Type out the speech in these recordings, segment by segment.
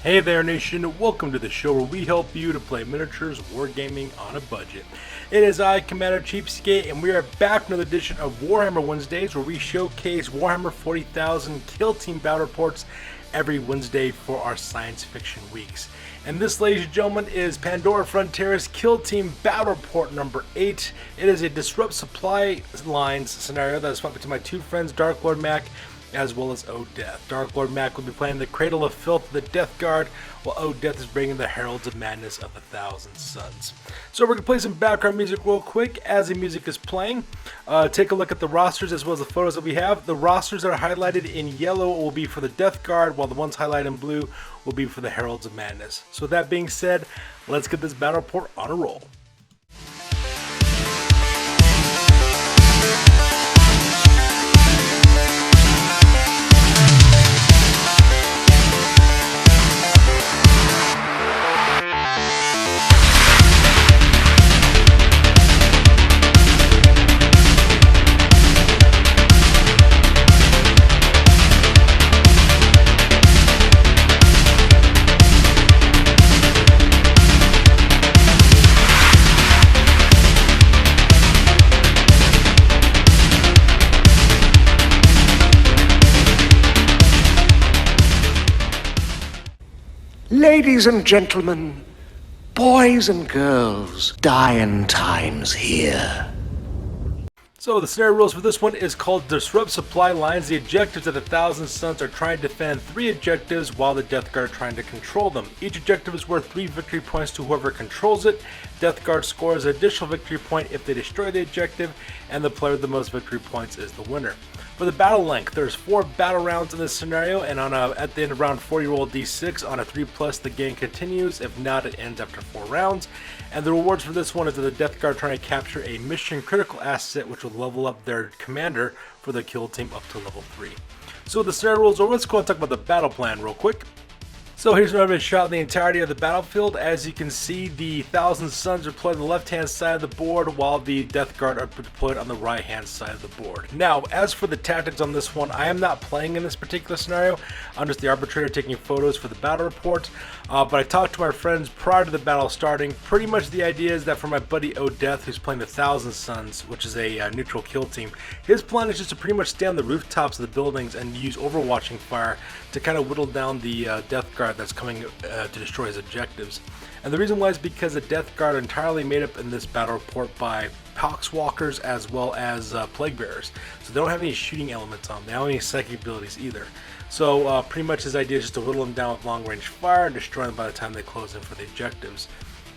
Hey there nation, welcome to the show where we help you to play miniatures wargaming on a budget. It is I, Commander Cheapskate, and we are back with another edition of Warhammer-Wednesdays where we showcase Warhammer 40,000 Kill Team battle reports every Wednesday for our science fiction weeks. And this, ladies and gentlemen, is Pandora Fronteris Kill Team Battle Report number 8. It is a disrupt supply lines scenario that is fought between my two friends, Dark Lord Mac as well as O'Death. Dark Lord Mac will be playing the Cradle of Filth, the Death Guard, while O'Death is bringing the Heralds of Madness of the Thousand Suns. So we're going to play some background music real quick as the music is playing. Take a look at the rosters as well as the photos that we have. The rosters that are highlighted in yellow will be for the Death Guard, while the ones highlighted in blue will be for the Heralds of Madness. So with that being said, let's get this battle report on a roll. Ladies and gentlemen, boys and girls, dying times here. So the scenario rules for this one is called Disrupt Supply Lines. The objectives of the Thousand Suns are trying to defend 3 objectives while the Death Guard are trying to control them. Each objective is worth 3 victory points to whoever controls it. Death Guard scores an additional victory point if they destroy the objective, and the player with the most victory points is the winner. For the battle length, there's 4 battle rounds in this scenario, and at the end of round 4 you roll a d6. On a 3+, the game continues. If not, it ends after 4 rounds. And the rewards for this one is that the Death Guard trying to capture a mission critical asset which will level up their commander for the kill team up to level 3. So the scenario rules over, let's go and talk about the battle plan real quick. So here's another shot of the entirety of the battlefield. As you can see, the Thousand Suns are deployed on the left-hand side of the board, while the Death Guard are deployed on the right-hand side of the board. Now, as for the tactics on this one, I am not playing in this particular scenario. I'm just the arbitrator taking photos for the battle report. But I talked to my friends prior to the battle starting. Pretty much the idea is that for my buddy O'Death, who's playing the Thousand Suns, which is a neutral kill team, his plan is just to pretty much stay on the rooftops of the buildings and use overwatching fire to kind of whittle down the Death Guard that's coming to destroy his objectives. And the reason why is because the Death Guard are entirely made up in this battle report by Poxwalkers as well as Plague Bearers. So they don't have any shooting elements on them. They don't have any psychic abilities either. So pretty much his idea is just to whittle them down with long range fire and destroy them by the time they close in for the objectives.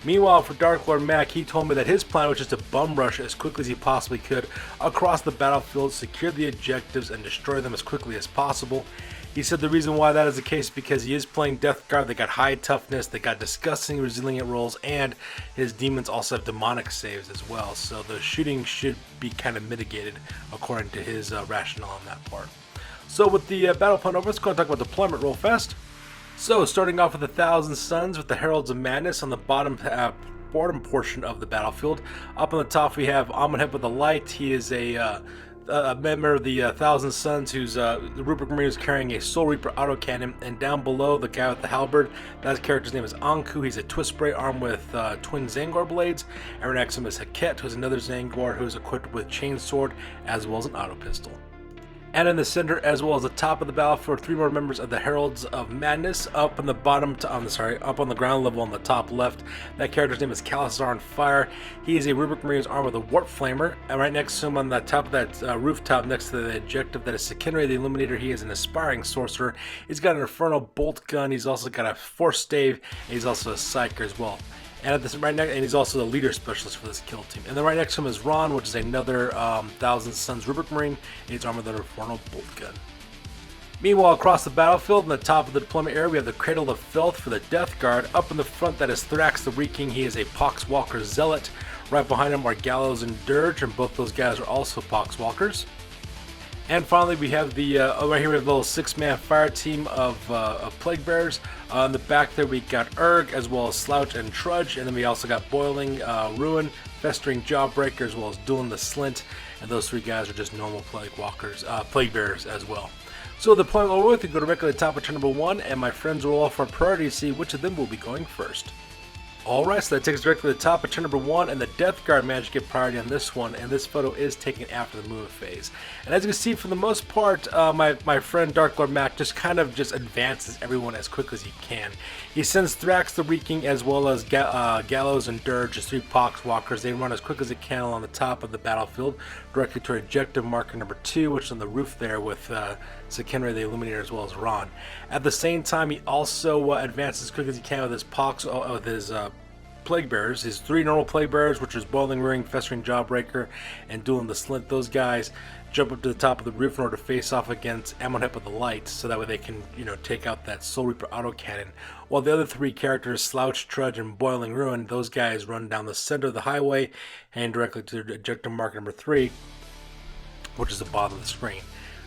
Meanwhile, for Dark Lord Mac, he told me that his plan was just to bum rush as quickly as he possibly could across the battlefield, secure the objectives, and destroy them as quickly as possible. He said the reason why that is the case is because he is playing Death Guard. They got high toughness, they got disgusting resilient rolls, and his demons also have demonic saves as well. So the shooting should be kind of mitigated according to his rationale on that part. So with the battle plan over, let's go and talk about deployment real fast. So starting off with the Thousand Suns with the Heralds of Madness on the bottom portion of the battlefield. Up on the top we have Amenhotep with the Light. He is a member of the Thousand Suns who's the Rubric Marine who's carrying a Soul Reaper autocannon, and down below the guy with the halberd, that character's name is Anku. He's a twist spray armed with twin Zangor blades, and right next to him is Haket, who's another Zangor who is equipped with chainsword as well as an auto pistol. And in the center, as well as the top of the battlefield, 3 more members of the Heralds of Madness. Up on the up on the ground level on the top left, that character's name is Kalisar on Fire. He is a Rubric Marine armed with a Warp Flamer, and right next to him on the top of that rooftop, next to the objective, that is Sekinri the Illuminator. He is an aspiring sorcerer. He's got an Infernal Bolt gun. He's also got a Force Stave, and he's also a Psyker as well. And at this right next, and he's also the leader specialist for this kill team. And then right next to him is Ron, which is another Thousand Suns Rubric Marine. And he's armed with an Infernal Bolt gun. Meanwhile, across the battlefield, in the top of the deployment area, we have the Cradle of Filth for the Death Guard. Up in the front, that is Thrax the Reeking. He is a Poxwalker Zealot. Right behind him are Gallows and Dirge, and both those guys are also Poxwalkers. And finally, we have the right here we have the little 6-man fire team of Plague Bearers. On the back there, we got Urg as well as Slouch and Trudge, and then we also got Boiling, Ruin, Festering Jawbreaker, as well as Dueling the Slint. And those 3 guys are just normal Plague Bearers as well. So the point we're with, we go directly to the top of turn number 1, and my friends roll off our priority to see which of them will be going first. Alright, so that takes us directly to the top of turn number 1, and the Death Guard managed to get priority on this one, and this photo is taken after the move phase. And as you can see, for the most part, my friend Dark Lord Mac just kind of advances everyone as quick as he can. He sends Thrax the Reeking as well as Gallows and Dirge, as 3 Poxwalkers. They run as quick as they can along the top of the battlefield, directly to objective marker number 2, which is on the roof there with Sekenre the Illuminator as well as Ron. At the same time, he also advances as quick as he can with his Plague Bearers, his 3 normal Plague Bearers, which is Boiling Ring, Festering Jawbreaker, and Dueling the Slint. Those guys jump up to the top of the roof in order to face off against Amonhep of the Light, so that way they can, take out that Soul Reaper autocannon. While the other 3 characters, Slouch, Trudge, and Boiling Ruin, those guys run down the center of the highway and directly to objective marker number 3, which is the bottom of the screen.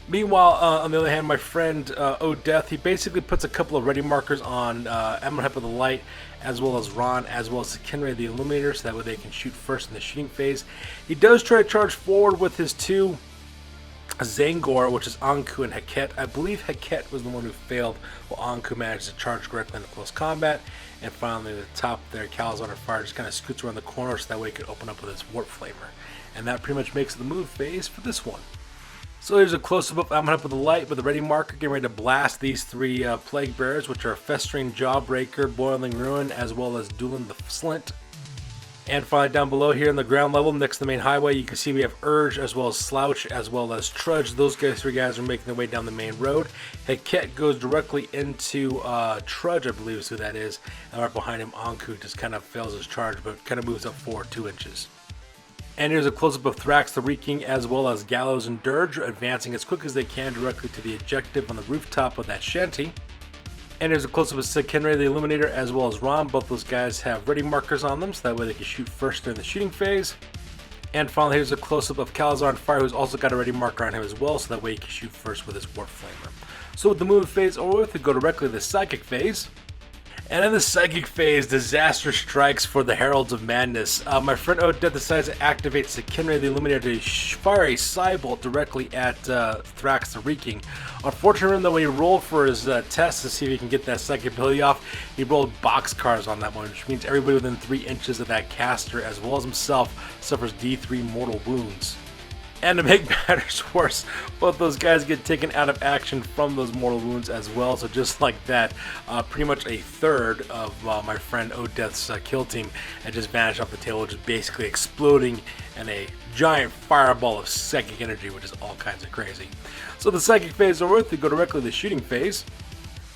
Meanwhile, on the other hand, my friend O'Death, he basically puts a couple of ready markers on Amonhep of the Light, as well as Ron, as well as Sekenre the Illuminator, so that way they can shoot first in the shooting phase. He does try to charge forward with his 2 Zangor, which is Anku and Heket. I believe Heket was the one who failed, while Anku managed to charge correctly in close combat. And finally, at the top there, Calazar on Fire just kind of scoots around the corner, so that way he can open up with his Warp Flamer. And that pretty much makes the move phase for this one. So here's a close-up of Amonhep of the Light with a ready marker getting ready to blast these 3 Plague Bearers, which are Festering Jawbreaker, Boiling Ruin, as well as Dueling the Slint. And finally down below here in the ground level next to the main highway, you can see we have Urge as well as Slouch as well as Trudge. Those 3 guys are making their way down the main road. Heket goes directly into Trudge, I believe is who that is. And right behind him, Anku just kind of fails his charge, but kind of moves up forward 2 inches. And here's a close-up of Thrax the Reeking as well as Gallows and Dirge, advancing as quick as they can directly to the objective on the rooftop of that shanty. And here's a close-up of Sekenre the Illuminator as well as Ron. Both those guys have ready markers on them, so that way they can shoot first during the shooting phase. And finally, here's a close-up of Calazar on Fire, who's also got a ready marker on him as well, so that way he can shoot first with his Warp Flamer. So with the move phase over with, we go directly to the Psychic phase. And in the Psychic phase, disaster strikes for the Heralds of Madness. My friend O'Death decides to activate Sekenre the Illuminator to fire a Psybolt directly at Thrax the Reeking. Unfortunately, though, when he rolled for his test to see if he can get that psychic ability off, he rolled boxcars on that one, which means everybody within 3 inches of that caster, as well as himself, suffers D3 mortal wounds. And to make matters worse, both those guys get taken out of action from those mortal wounds as well. So just like that, pretty much a third of my friend O'Death's kill team had just vanished off the table, just basically exploding in a giant fireball of psychic energy, which is all kinds of crazy. So the psychic phase is over with, we go directly to the shooting phase.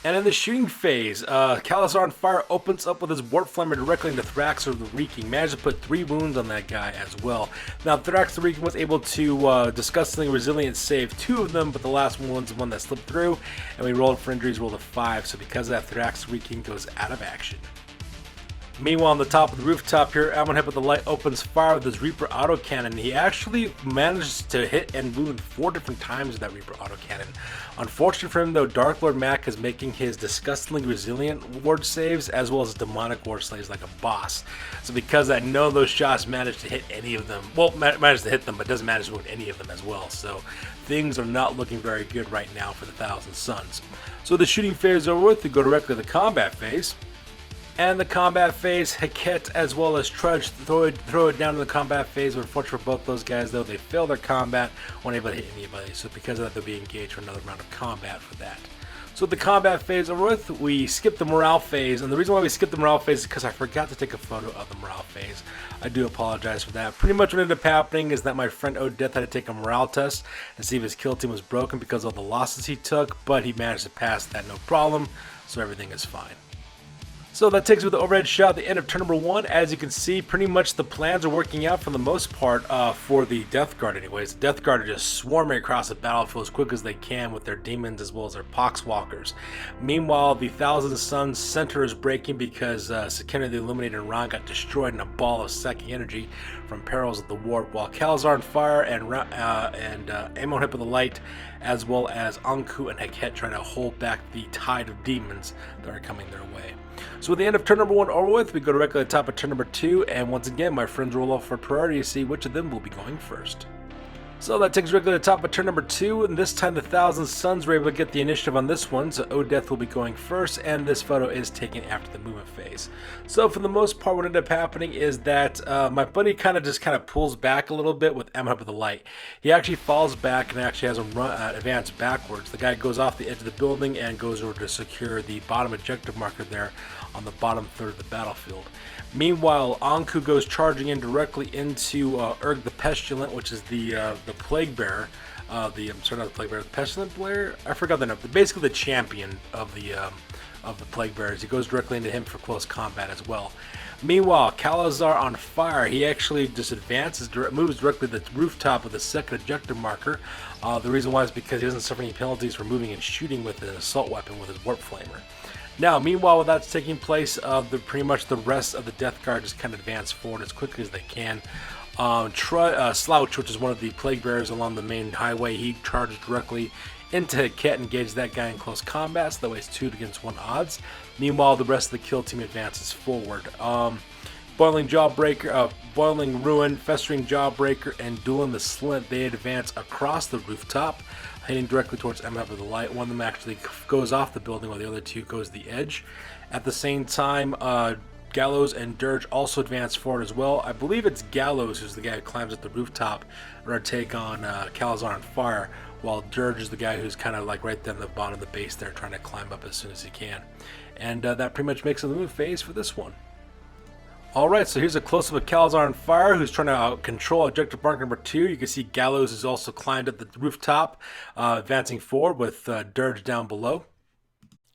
And in the shooting phase, Calazar on Fire opens up with his Warp Flamer directly into Thrax the Reeking. Managed to put 3 wounds on that guy as well. Now, Thrax the Reeking was able to disgustingly resilient save 2 of them, but the last one was the one that slipped through, and we rolled for injuries, rolled a 5, so because of that, Thrax the Reeking goes out of action. Meanwhile, on the top of the rooftop here, Amonhep of the Light opens fire with his Reaper autocannon. He actually managed to hit and wound 4 different times with that Reaper autocannon. Unfortunately for him, though, Dark Lord Mac is making his disgustingly resilient ward saves as well as demonic ward saves like a boss. So because I know those shots managed to hit any of them, well, managed to hit them, but doesn't manage to wound any of them as well. So things are not looking very good right now for the Thousand Suns. So the shooting phase is over with, we go directly to the combat phase. And the combat phase, Heket as well as Trudge throw it down to the combat phase. But unfortunately for both those guys, though, they fail their combat, weren't able to hit anybody. So because of that, they'll be engaged for another round of combat for that. So the combat phase over with, we skip the morale phase. And the reason why we skip the morale phase is because I forgot to take a photo of the morale phase. I do apologize for that. Pretty much what ended up happening is that my friend O'Death had to take a morale test and see if his kill team was broken because of the losses he took. But he managed to pass that no problem, so everything is fine. So that takes us with the overhead shot at the end of turn number 1. As you can see, pretty much the plans are working out for the most part for the Death Guard anyways. The Death Guard are just swarming across the battlefield as quick as they can with their demons as well as their Poxwalkers. Meanwhile, the Thousand Suns center is breaking because Sekenre the Illuminator and Ron got destroyed in a ball of psychic energy from perils of the warp, while Calazar on Fire and Amonhep of the Light as well as Anku and Heket trying to hold back the tide of demons that are coming their way. So at the end of turn number 1 over with, we go directly to the top of turn number 2, and once again, my friends roll off for priority to see which of them will be going first. So that takes us regularly to the top of turn number 2, and this time the Thousand Suns were able to get the initiative on this one, so Odeth will be going first, and this photo is taken after the movement phase. So for the most part, what ended up happening is that my buddy kind of pulls back a little bit with Emhub of the Light. He actually falls back and actually has him advance backwards. The guy goes off the edge of the building and goes over to secure the bottom objective marker there on the bottom third of the battlefield. Meanwhile, Anku goes charging in directly into Urg the Pestilent, which is the Plague Bearer. Not the Plague Bearer, the Pestilent Bearer? I forgot the name. Basically the champion of the Plague Bearers. He goes directly into him for close combat as well. Meanwhile, Kalazar on fire, he actually just moves directly to the rooftop of the second objective marker. The reason why is because he doesn't suffer any penalties for moving and shooting with an assault weapon with his Warp Flamer. Now, meanwhile, while that's taking place, pretty much the rest of the Death Guard just kind of advance forward as quickly as they can. Slouch, which is one of the Plague Bearers along the main highway, he charges directly into Hiket and engages that guy in close combat, so that way it's 2 against 1 odds. Meanwhile, the rest of the kill team advances forward. Boiling Ruin, Festering Jawbreaker, and Dueling the Slint, they advance across the rooftop, heading directly towards Emhub of the Light. One of them actually goes off the building while the other 2 goes to the edge. At the same time, Gallows and Dirge also advance forward as well. I believe it's Gallows who's the guy who climbs up the rooftop in order to take on Kalazar on fire, while Dirge is the guy who's kind of like right there on the bottom of the base there trying to climb up as soon as he can. And that pretty much makes it the move phase for this one. Alright, so here's a close-up of Kalazar on fire, who's trying to control objective marker number 2. You can see Gallows has also climbed up the rooftop, advancing forward with Dirge down below.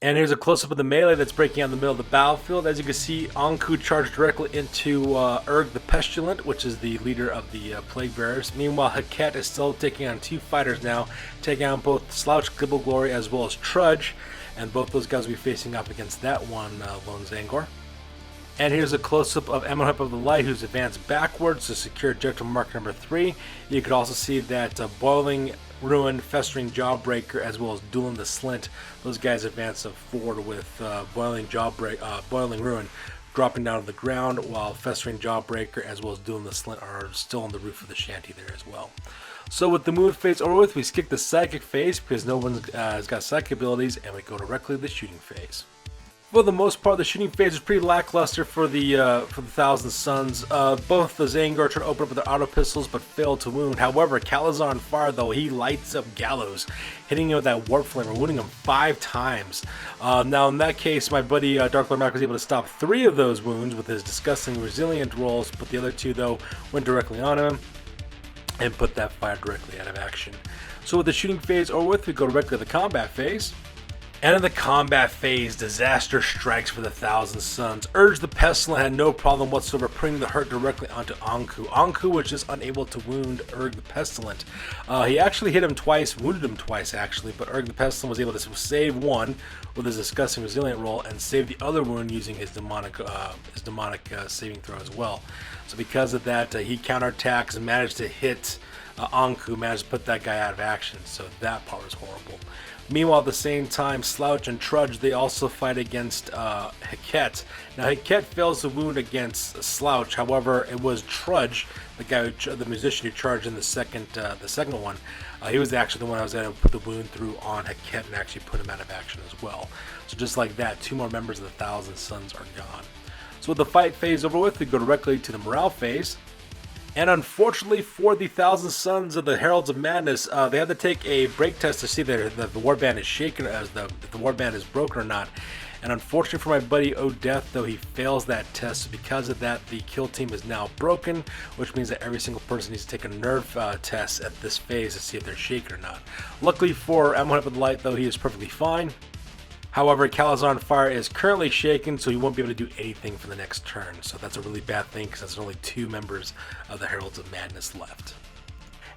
And here's a close-up of the melee that's breaking out in the middle of the battlefield. As you can see, Anku charged directly into Urg the Pestilent, which is the leader of the Plague Bearers. Meanwhile, Hiket is still taking on 2 fighters now, taking on both Slouch Glibble Glory as well as Trudge, and both those guys will be facing up against that one Lone Zangor. And here's a close-up of Emhub of the Light, who's advanced backwards to secure objective marker number 3. You could also see that Boiling Ruin, Festering Jawbreaker, as well as Dueling the Slint, those guys advance forward with Boiling Ruin dropping down to the ground, while Festering Jawbreaker as well as Dueling the Slint are still on the roof of the shanty there as well. So with the movement phase over with, we skip the psychic phase because no one's has got psychic abilities, and we go directly to the shooting phase. For the most part, the shooting phase is pretty lackluster for the Thousand Suns. Both the Zangor try to open up with their auto pistols, but fail to wound. However, Kalazar on fire, though, he lights up Gallows, hitting him with that Warp Flamer, wounding him 5 times. Now, in that case, my buddy Dark Lord Mac was able to stop 3 of those wounds with his disgusting resilient rolls, but the other 2, though, went directly on him and put that fire directly out of action. So with the shooting phase over with, we go directly to the combat phase. And in the combat phase, disaster strikes for the Thousand Suns. Urge the Pestilent had no problem whatsoever putting the hurt directly onto Anku. Anku was just unable to wound Urg the Pestilent. He actually hit him twice, wounded him twice actually, but Urg the Pestilent was able to save one with his disgusting resilient roll and save the other wound using his demonic saving throw as well. So because of that, he counterattacks and managed to hit Anku, managed to put that guy out of action. So that part was horrible. Meanwhile, at the same time, Slouch and Trudge, they also fight against Hiket. Now, Hiket fails to wound against Slouch. However, it was Trudge, the musician who charged in the second one. He was actually the one who was able to put the wound through on Hiket and actually put him out of action as well. So just like that, 2 more members of the Thousand Suns are gone. So with the fight phase over with, we go directly to the morale phase. And unfortunately for the Thousand Suns of the Heralds of Madness, they had to take a break test to see that the warband is shaken, if the warband is broken or not. And unfortunately for my buddy Odeth, though, he fails that test. So because of that, the kill team is now broken, which means that every single person needs to take a nerve test at this phase to see if they're shaken or not. Luckily for Emhub of the Light, though, he is perfectly fine. However, Kalazar on fire is currently shaken, so he won't be able to do anything for the next turn. So that's a really bad thing, because there's only 2 members of the Heralds of Madness left.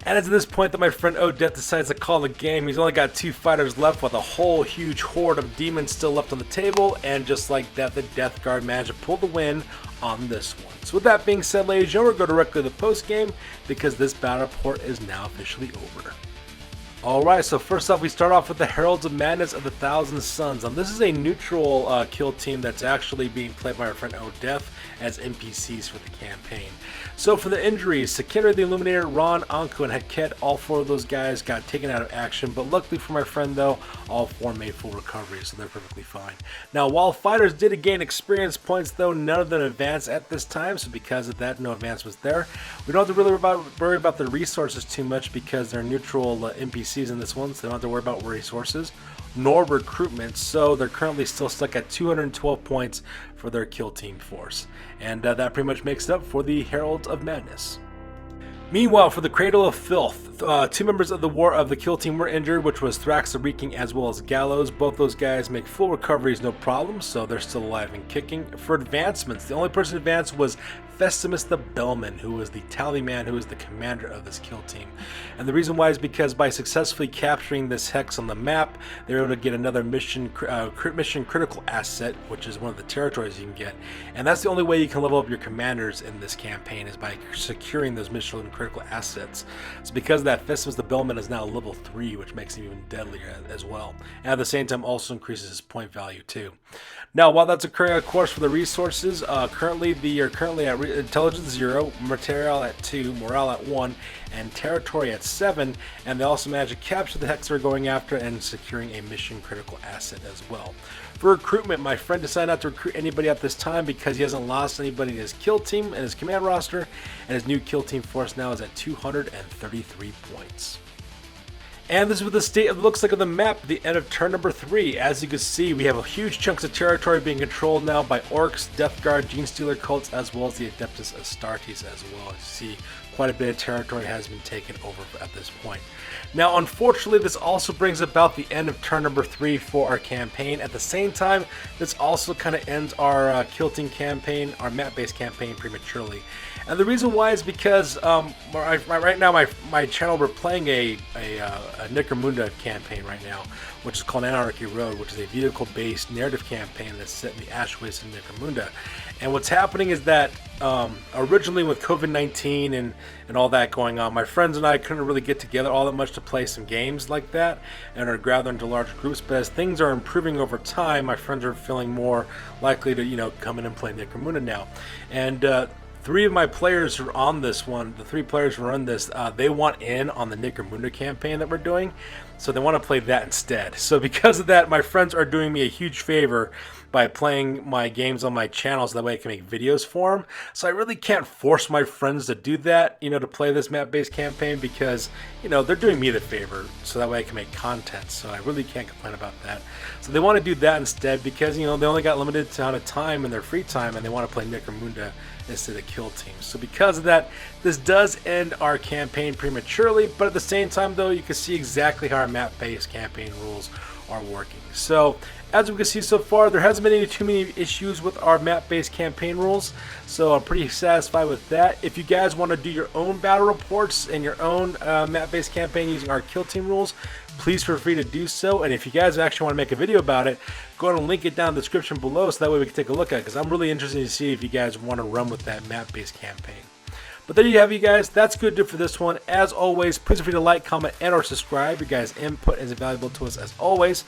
And it's at this point that my friend Odeth decides to call the game. He's only got 2 fighters left with a whole huge horde of demons still left on the table. And just like that, the Death Guard managed to pull the win on this one. So with that being said, ladies and gentlemen, we'll go directly to the post game, because this battle report is now officially over. Alright, so first off we start off with the Heralds of Madness of the Thousand Suns. This is a neutral kill team that's actually being played by our friend O'Death as NPCs for the campaign. So for the injuries, Sekira the Illuminator, Ron, Anku, and Heket, all 4 of those guys got taken out of action, but luckily for my friend though, all 4 made full recovery, so they're perfectly fine. Now while fighters did gain experience points though, none of them advanced at this time, so because of that, no advance was there. We don't have to really worry about the resources too much because they're neutral NPCs in this one, so they don't have to worry about resources nor recruitment, so they're currently still stuck at 212 points for their kill team force, and that pretty much makes it up for the Heralds of Madness. Meanwhile, for the Cradle of Filth, 2 members of the kill team were injured, which was Thrax the Reeking as well as Gallows. Both those guys make full recoveries, no problem, so they're still alive and kicking. For advancements, the only person advanced was Festimus the Bellman, who was the tally man, who was the commander of this kill team. And the reason why is because by successfully capturing this hex on the map, they're able to get another mission critical asset, which is one of the territories you can get. And that's the only way you can level up your commanders in this campaign, is by securing those mission critical assets. So because of that, Festimus the Bellman is now level 3, which makes him even deadlier as well. And at the same time also increases his point value too. Now while that's occurring, of course, for the resources, currently at Intelligence 0, Material at 2, Morale at 1, and Territory at 7, and they also managed to capture the hex they're going after and securing a mission critical asset as well. For recruitment, my friend decided not to recruit anybody at this time because he hasn't lost anybody in his kill team and his command roster, and his new kill team force now is at 233 points. And this is what the state looks like of the map at the end of turn number 3. As you can see, we have a huge chunks of territory being controlled now by Orcs, Death Guard, Gene Stealer cults, as well as the Adeptus Astartes as well. As you see, quite a bit of territory has been taken over at this point. Now, unfortunately, this also brings about the end of turn number 3 for our campaign. At the same time, this also kind of ends our kilting campaign, our map-based campaign prematurely. And the reason why is because right now my channel, we're playing a Necromunda campaign right now, which is called Anarchy Road, which is a vehicle-based narrative campaign that's set in the Ash Wastes of Necromunda. And what's happening is that originally with COVID-19 and all that going on, my friends and I couldn't really get together all that much to play some games like that and are gathered into large groups. But as things are improving over time, my friends are feeling more likely to, come in and play Necromunda now. And 3 of my players who are on this one, the 3 players who run this, they want in on the Necromunda campaign that we're doing, so they want to play that instead. So because of that, my friends are doing me a huge favor by playing my games on my channel, so that way I can make videos for them. So I really can't force my friends to do that, to play this map-based campaign, because, they're doing me the favor, so that way I can make content. So I really can't complain about that. So they want to do that instead because, they only got limited amount of time in their free time, and they want to play Necromunda instead of kill teams. So because of that, this does end our campaign prematurely, but at the same time though, you can see exactly how our map-based campaign rules are working. So as we can see so far, there hasn't been too many issues with our map-based campaign rules, so I'm pretty satisfied with that. If you guys want to do your own battle reports and your own map-based campaign using our kill team rules, please feel free to do so. And if you guys actually want to make a video about it, go ahead and link it down in the description below so that way we can take a look at it, because I'm really interested to see if you guys want to run with that map-based campaign. But there you have it, you guys. That's good to do for this one. As always, please feel free to like, comment, and or subscribe. Your guys' input is invaluable to us as always.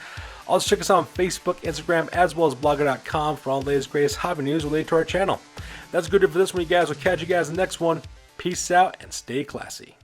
Also check us out on Facebook, Instagram, as well as blogger.com for all the latest, greatest hobby news related to our channel. That's good to do for this one, you guys. We'll catch you guys in the next one. Peace out and stay classy.